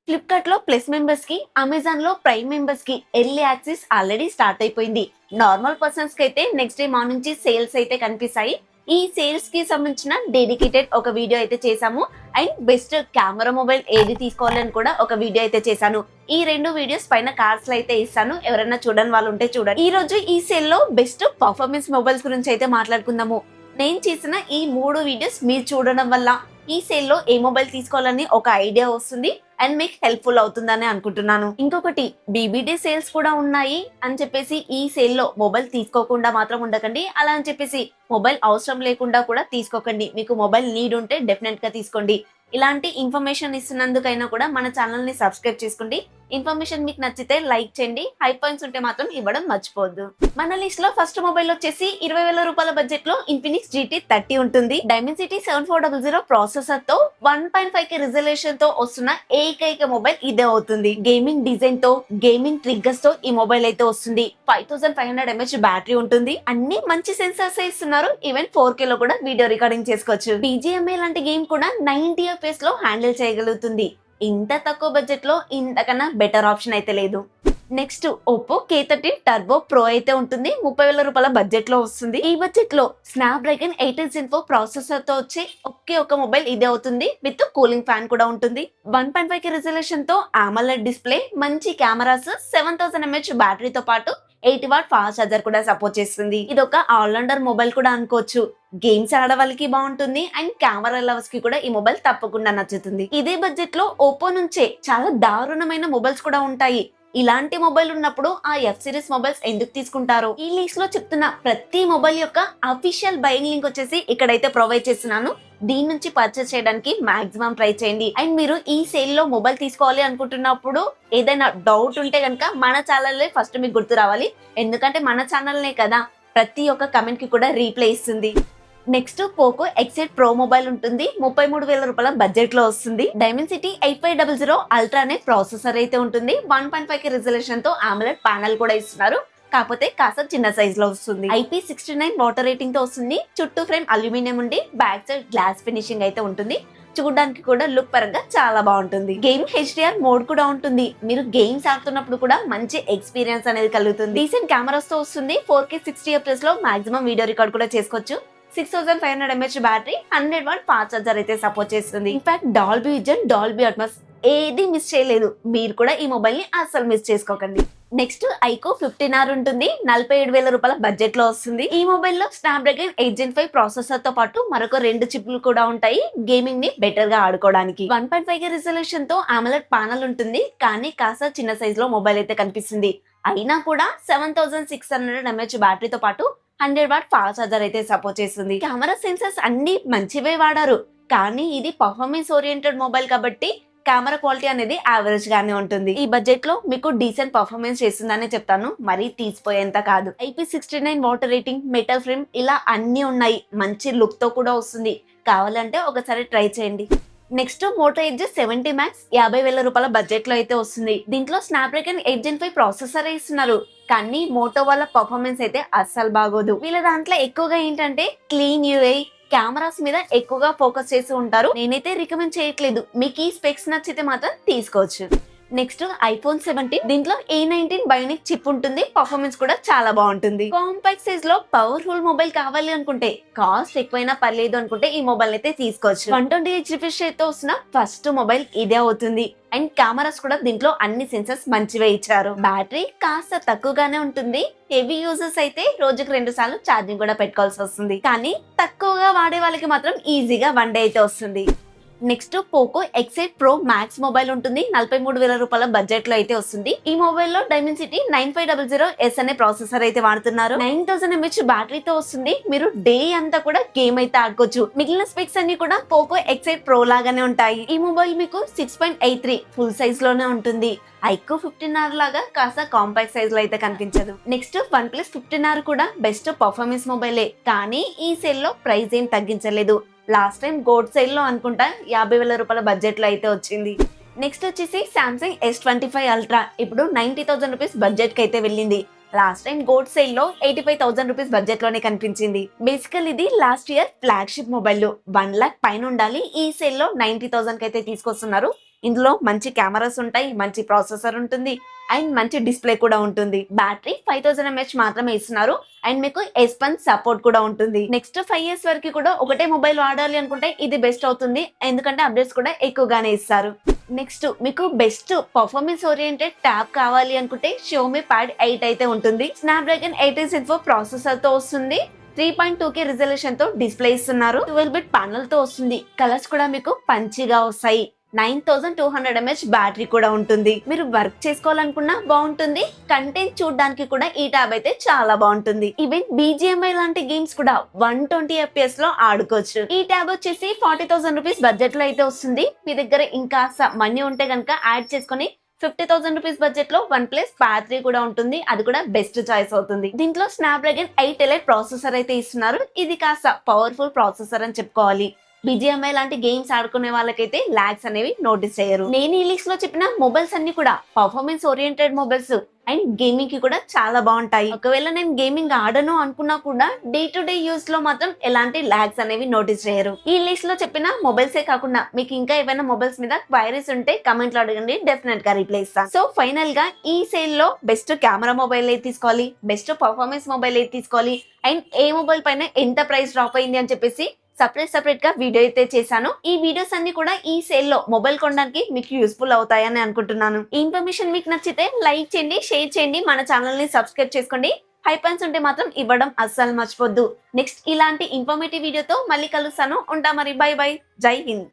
Flipkart లో plus members కి, Amazon లో ప్రైమ్ మెంబర్స్ కి ఎర్లీ యాక్సెస్ ఆల్రెడీ స్టార్ట్ అయిపోయింది. నార్మల్ పర్సన్స్ కి అయితే నెక్స్ట్ డే మార్నింగ్ నుంచి సేల్స్ అయితే కనిపిస్తాయి. ఈ సేల్స్ కి సంబంధించిన డెడికేటెడ్ ఒక వీడియో అయితే చేశాము. అండ్ బెస్ట్ కెమెరా మొబైల్ ఏది తీసుకోవాలని కూడా ఒక వీడియో అయితే చేశాను. ఈ రెండు వీడియోస్ పైన కార్డ్స్ లో అయితే ఇస్తాను, ఎవరైనా చూడని వాళ్ళు ఉంటే చూడండి. ఈ రోజు ఈ సేల్ లో బెస్ట్ పర్ఫార్మెన్స్ మొబైల్స్ గురించి అయితే మాట్లాడుకుందాము. నేను చేసిన ఈ 3 వీడియోస్ మీరు చూడడం వల్ల ఈ సేల్ లో ఏ మొబైల్ తీసుకోవాలని ఒక ఐడియా వస్తుంది అండ్ మీకు హెల్ప్ఫుల్ అవుతుందని అనుకుంటున్నాను. ఇంకొకటి, బీబీడీ సేల్స్ కూడా ఉన్నాయి అని చెప్పేసి ఈ సేల్ లో మొబైల్ తీసుకోకుండా మాత్రం ఉండకండి. అలా అని చెప్పేసి మొబైల్ అవసరం లేకుండా కూడా తీసుకోకండి. మీకు మొబైల్ నీడ్ ఉంటే డెఫినెట్ గా తీసుకోండి. ఇలాంటి ఇన్ఫర్మేషన్ ఇస్తున్నందుకైనా కూడా మన ఛానల్ ని సబ్స్క్రైబ్ చేసుకోండి. ఇన్ఫర్మేషన్ మీకు నచ్చితే లైక్ చేయండి. హై పాయింట్స్ ఉంటే మాత్రం ఇవ్వడం మర్చిపోవద్దు. మన లిస్ట్ లో ఫస్ట్ మొబైల్ వచ్చేసి 20,000 రూపాయల బడ్జెట్ లో ఇన్ఫినిక్స్ GT30 ఉంటుంది. డైమెన్సిటీ 7400 ప్రాసెసర్ తో 1.5K రిజల్యూషన్ తో వస్తున్న ఏకైక మొబైల్ ఇదే అవుతుంది. గేమింగ్ డిజైన్ తో, గేమింగ్ ట్రిగ్గర్స్ తో ఈ మొబైల్ అయితే వస్తుంది. 5500 mAh బ్యాటరీ ఉంటుంది. అన్ని మంచి సెన్సార్స్ ఇస్తున్నారు. ఈవెన్ 4K లో కూడా వీడియో రికార్డింగ్ చేసుకోవచ్చు. BGMI లాంటి గేమ్ కూడా 90 FPS లో హ్యాండిల్ చేయగలుగుతుంది. ఇంత తక్కువ బడ్జెట్ లో ఇంతకన్నా బెటర్ ఆప్షన్ అయితే లేదు. Next, Oppo K13 Turbo Pro అయితే ఉంటుంది. 30,000 రూపాయల బడ్జెట్ లో వస్తుంది. ఈ బడ్జెట్ లో స్నాప్డ్రాగన్ 8 Gen 4 ప్రాసెసర్ తో వచ్చే ఒకే ఒక మొబైల్ ఇదే అవుతుంది. విత్ కూలింగ్ ఫ్యాన్ కూడా ఉంటుంది. 1.5K రిజల్యూషన్ తో AMOLED డిస్ప్లే, మంచి కెమెరాస్, 7000 mAh బ్యాటరీతో పాటు 80W ఫాస్ట్ చార్జర్ కూడా సపోర్ట్ చేస్తుంది. ఇది ఒక ఆల్రౌండర్ మొబైల్ కూడా అనుకోవచ్చు. గేమ్స్ ఆడే వాళ్ళకి బాగుంటుంది అండ్ కెమెరా లవర్స్ కి కూడా ఈ మొబైల్ తప్పకుండా నచ్చుతుంది. ఇదే బడ్జెట్ లో ఓప్పో నుంచే చాలా దారుణమైన మొబైల్స్ కూడా ఉంటాయి. ఇలాంటి మొబైల్ ఉన్నప్పుడు ఆ F సిరీస్ మొబైల్స్ ఎందుకు తీసుకుంటారు? ఈ లిస్ట్ లో చెప్తున్న ప్రతి మొబైల్ యొక్క అఫీషియల్ బయింగ్ లింక్ వచ్చేసి ఇక్కడైతే ప్రొవైడ్ చేస్తున్నాను. దీని నుంచి పర్చేస్ చేయడానికి మాక్సిమం ట్రై చేయండి. అండ్ మీరు ఈ సేల్ లో మొబైల్ తీసుకోవాలి అనుకుంటున్నప్పుడు ఏదైనా డౌట్ ఉంటే కనుక మన ఛానల్ ఫస్ట్ మీకు గుర్తు రావాలి. ఎందుకంటే మన ఛానల్నే కదా ప్రతి ఒక్క కమెంట్ కి కూడా రీప్లై ఇస్తుంది. Next, Poco X8 Pro mobile ఉంటుంది. 33,000 రూపాయల బడ్జెట్ లో వస్తుంది. డైమెన్సిటీ 8500 అల్ట్రా అనే ప్రాసెసర్ అయితే ఉంటుంది. 1.5K రిజల్యూషన్ తో AMOLED ప్యానల్ కూడా ఇస్తున్నారు. కాకపోతే కాస్త చిన్న సైజ్ లో వస్తుంది. IP69 వాటర్ రేటింగ్ తో వస్తుంది. చుట్టూ ఫ్రేమ్ అల్యూమినియం ఉండి బ్యాక్ సైడ్ గ్లాస్ ఫినిషింగ్ అయితే ఉంటుంది. చూడడానికి కూడా లుక్ పరంగా చాలా బాగుంటుంది. గేమ్ HDR మోడ్ కూడా ఉంటుంది. మీరు గేమ్స్ ఆడుతున్నప్పుడు కూడా మంచి ఎక్స్పీరియన్స్ అనేది కలుగుతుంది. డీసెంట్ కెమెరాస్ తో వస్తుంది. 4K 60fps లో మాక్సిమం వీడియో రికార్డ్ కూడా చేసుకోవచ్చు. 6500 mAh battery, 100W fast charger అయితే సపోర్ట్ చేస్తుంది. In fact Dolby vision, Dolby Atmos ఏది మిస్ చేయలేదు. మీరు కూడా ఈ మొబైల్ ని అస్సలు మిస్ చేసుకోకండి. నెక్స్ట్, ఐకో 15R ఉంటుంది. 47,000 రూపాయల బడ్జెట్ లో వస్తుంది. ఈ మొబైల్ లో స్నాప్డ్రాగన్ 8 Gen 5 ప్రాసెసర్ తో పాటు మరొక 2 చిప్లు కూడా ఉంటాయి. గేమింగ్ ని బెటర్ గా ఆడుకోవడానికి. 1.5K రిజల్యూషన్ తో AMOLED ప్యానల్ ఉంటుంది. కానీ కాస్త చిన్న సైజ్ లో మొబైల్ అయితే కనిపిస్తుంది. అయినా కూడా 7600 mAh బ్యాటరీతో పాటు 100W ఫాస్ట్ చార్జర్ అయితే సపోర్ట్ చేస్తుంది. కెమెరా సెన్సర్స్ అన్ని మంచివే వాడారు. కానీ ఇది పర్ఫార్మెన్స్ ఓరియంటెడ్ మొబైల్ కాబట్టి కెమెరా క్వాలిటీ అనేది యావరేజ్ గానే ఉంటుంది. ఈ బడ్జెట్ లో మీకు డీసెంట్ పర్ఫార్మెన్స్ చేస్తుందని చెప్తాను, మరీ తీసిపోయేంత కాదు. IP69 water rating, metal frame ఇలా అన్ని ఉన్నాయి. మంచి లుక్ తో కూడా వస్తుంది. కావాలంటే ఒకసారి ట్రై చేయండి. నెక్స్ట్, మోటో ఎడ్జ్ 70 Max 50,000 రూపాయల బడ్జెట్ లో అయితే వస్తుంది. దీంట్లో స్నాప్డ్రాగన్ 8 Gen 5 ప్రాసెసర్ ఇస్తున్నారు. కానీ మోటో వాళ్ళ పర్ఫార్మెన్స్ అయితే అస్సలు బాగోదు. వీళ్ళ దాంట్లో ఎక్కువగా ఏంటంటే క్లీన్ UI, కెమెరాస్ మీద ఎక్కువగా ఫోకస్ చేసి ఉంటారు. నేనైతే రికమెండ్ చేయట్లేదు. మీకు ఈ స్పెక్స్ నచ్చితే మాత్రం తీసుకోవచ్చు. Next, iPhone 17. దీంట్లో A19 బయోనిక్ చిప్ ఉంటుంది. పర్ఫార్మెన్స్ కూడా చాలా బాగుంటుంది. కాంపాక్ట్ సైజ్ లో పవర్ఫుల్ మొబైల్ కావాలి అనుకుంటే, కాస్ట్ ఎక్కువైనా పర్లేదు అనుకుంటే ఈ మొబైల్ అయితే తీసుకోవచ్చు. 120Hz రిఫ్రెష్ రేట్ తో వస్తున్న ఫస్ట్ మొబైల్ ఇదే అవుతుంది. అండ్ కెమెరాస్ కూడా దీంట్లో అన్ని సెన్సర్స్ మంచివే ఇచ్చారు. బ్యాటరీ కాస్త తక్కువగానే ఉంటుంది. హెవీ యూజర్స్ అయితే రోజుకు 2 సార్లు ఛార్జింగ్ కూడా పెట్టుకోవాల్సి వస్తుంది. కానీ తక్కువగా వాడే వాళ్ళకి మాత్రం ఈజీగా 1 డే అయితే వస్తుంది. Next, Poco X8 Pro Max mobile ఉంటుంది. 43,000 రూపాయల బడ్జెట్ లో అయితే వస్తుంది. ఈ మొబైల్ లో డైమెన్సిటీ 9500S అనే ప్రాసెసర్ అయితే వాడుతున్నారు. 9000 mAh బ్యాటరీతో వస్తుంది. మీరు డే అంతా కూడా గేమ్ అయితే ఆడుకోవచ్చు. మిగిలిన స్పెక్స్ అన్ని కూడా పోకో X8 Pro లాగానే ఉంటాయి. ఈ మొబైల్ మీకు 6.83 ఫుల్ సైజ్ లోనే ఉంటుంది. ఐకో 15R లాగా కాస్త కాంపాక్ట్ సైజ్ లో అయితే కనిపించదు. నెక్స్ట్, OnePlus 15R కూడా బెస్ట్ పర్ఫార్మెన్స్ మొబైలే. కానీ ఈ సేల్ లో ప్రైస్ ఏం తగ్గించలేదు. లాస్ట్ టైం గోల్డ్ సేల్ లో అనుకుంటా 50,000 రూపాయల బడ్జెట్ లో అయితే వచ్చింది. నెక్స్ట్ వచ్చేసి Samsung S25 Ultra. ఇప్పుడు 90,000 రూపీస్ బడ్జెట్ కి అయితే వెళ్ళింది. లాస్ట్ టైం గోల్డ్ సేల్ లో 85,000 రూపీస్ బడ్జెట్ లోనే కనిపించింది. బేసికల్ ఇది last year flagship mobile. 1 lakh పైన ఉండాలి. ఈ సేల్ లో 90,000 కి అయితే తీసుకొస్తున్నారు. ఇందులో మంచి కెమెరాస్ ఉంటాయి, మంచి ప్రాసెసర్ ఉంటుంది అండ్ మంచి డిస్ప్లే కూడా ఉంటుంది. బ్యాటరీ 5000 mAh మాత్రమే ఇస్తున్నారు అండ్ మీకు S Pen సపోర్ట్ కూడా ఉంటుంది. నెక్స్ట్ 5 years వరకు కూడా ఒకటే మొబైల్ వాడాలి అనుకుంటే ఇది బెస్ట్ అవుతుంది, ఎందుకంటే అప్డేట్స్ కూడా ఎక్కువగానే ఇస్తారు. నెక్స్ట్ మీకు బెస్ట్ పర్ఫార్మెన్స్ ఓరియంటెడ్ ట్యాబ్ కావాలి అనుకుంటే Xiaomi Pad 8 అయితే ఉంటుంది. స్నాప్డ్రాగన్ 864 ప్రాసెసర్ తో వస్తుంది. 3.2K రిజల్యూషన్ తో డిస్ప్లే ఇస్తున్నారు. 12-bit ప్యానల్ తో వస్తుంది. కలర్స్ కూడా మీకు పంచిగా వస్తాయి. 9200 mAh బ్యాటరీ కూడా ఉంటుంది. మీరు వర్క్ చేసుకోవాలనుకున్నా బాగుంటుంది, కంటెంట్ చూడడానికి కూడా ఈ ట్యాబ్ అయితే చాలా బాగుంటుంది. ఈవెన్ BGMI లాంటి గేమ్స్ కూడా 120 FPS లో ఆడుకోవచ్చు. ఈ ట్యాబ్ వచ్చేసి 40,000 రూపీస్ బడ్జెట్ లో అయితే వస్తుంది. మీ దగ్గర ఇంకా మనీ ఉంటే కనుక యాడ్ చేసుకొని 50,000 రూపీస్ బడ్జెట్ లో OnePlus Pad 3 కూడా ఉంటుంది. అది కూడా బెస్ట్ చాయిస్ అవుతుంది. దీంట్లో స్నాప్డ్రాగన్ 8 Elite ప్రాసెసర్ అయితే ఇస్తున్నారు. ఇది కాస్త పవర్ఫుల్ ప్రాసెసర్ అని చెప్పుకోవాలి. BGMI లాంటి గేమ్స్ ఆడుకునే వాళ్ళకైతే లాగ్స్ అనేవి నోటీస్ చేయరు. నేను ఈ లిస్ట్ లో చెప్పిన మొబైల్స్ అన్ని కూడా performance oriented mobiles and gaming కి కూడా చాలా బాగుంటాయి. ఒకవేళ నేను గేమింగ్ ఆడను అనుకున్నా కూడా డే టు డే యూస్ లో మాత్రం ఎలాంటి లాగ్స్ అనేవి నోటీస్ చేయరు. ఈ లిస్ట్ లో చెప్పిన మొబైల్సే కాకుండా మీకు ఇంకా ఏమైనా మొబైల్స్ మీద క్వైరీస్ ఉంటే కమెంట్ లో అడగండి, డెఫినెట్ గా రిప్లై ఇస్తాను. సో ఫైనల్ గా ఈ సేల్ లో బెస్ట్ కెమెరా మొబైల్ ఏది తీసుకోవాలి, బెస్ట్ పర్ఫార్మెన్స్ మొబైల్ ఏది తీసుకోవాలి అండ్ ఏ మొబైల్ పైన ఎంత ప్రైస్ డ్రాప్ అయింది అని చెప్పేసి సపరేట్ గా వీడియో అయితే చేశాను. ఈ వీడియోస్ అన్ని కూడా ఈ సేల్ లో మొబైల్ కొనడానికి మీకు యూస్ఫుల్ అవుతాయని అనుకుంటున్నాను. ఈ ఇన్ఫర్మేషన్ మీకు నచ్చితే లైక్ చేయండి, షేర్ చేయండి, మన ఛానల్ ని సబ్స్క్రైబ్ చేసుకోండి. హైపన్స్ ఉంటే మాత్రం ఇవ్వడం అస్సలు మర్చిపోద్దు. నెక్స్ట్ ఇలాంటి ఇన్ఫర్మేటివ్ వీడియోతో మళ్ళీ కలుస్తాను. ఉంటా మరి, బై బై, జై హింద్.